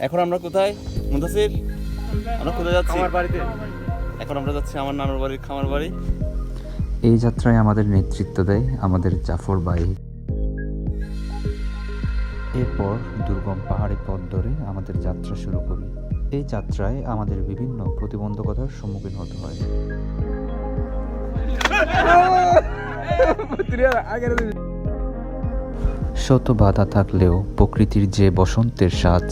এখন আমরা কোথায় মুদাসির? আমরা কোথায় যাচ্ছি? আমার বাড়িতে। এখন আমরা যাচ্ছি আমার নানুর বাড়ির খামার বাড়ি। এই যাত্রায় আমাদের নেতৃত্ব দেয় আমাদের জাফর ভাই। এরপর দুর্গম পাহাড়ি পথ ধরে আমাদের যাত্রা শুরু করি। এই যাত্রায় আমাদের বিভিন্ন প্রতিবন্ধকতার সম্মুখীন হতে হয়। শত বাধা থাকলেও প্রকৃতির যে বসন্তের সাজ,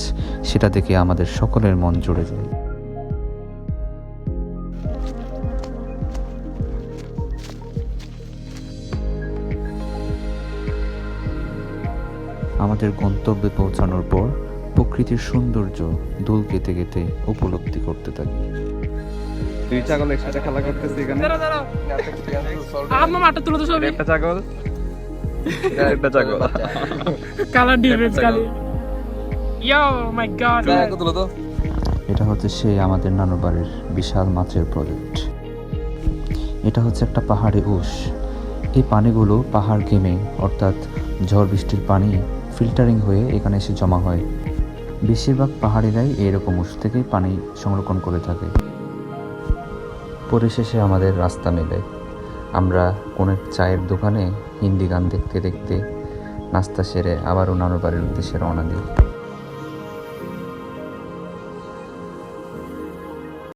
সেটা দেখে আমাদের সকলের মন জুড়ে যায়। আমাদের গন্তব্যে পৌঁছানোর পর প্রকৃতির সৌন্দর্য দুল কেটে কেটে উপলব্ধি করতে থাকি। দুই ছাগল একসাথে খেলা করতেছে এখানে। আমার মাঠে তুলে তো সবই একটা ছাগল, একটা ছাগল। কালার ডিফারেন্স খালি। ইয়ো মাই গড। এটা হচ্ছে সেই আমাদের নানুর বাড়ির বিশাল মাছের প্রজেক্ট। এটা হচ্ছে একটা পাহাড়ি উস। এই পানিগুলো পাহাড় ঘেমে অর্থাৎ ঝড় বৃষ্টির পানি ফিল্টারিং হয়ে এখানে এসে জমা হয়। বেশিরভাগ পাহাড়িরাই এরকম উস থেকেই পানি সংরক্ষণ করে থাকে। পরিশেষে আমাদের রাস্তা মেলে। আমরা কোনো চায়ের দোকানে হিন্দি গান দেখতে দেখতে নাস্তা সেরে আবারও নানুর বাড়ির উদ্দেশ্যে রওনা দিই।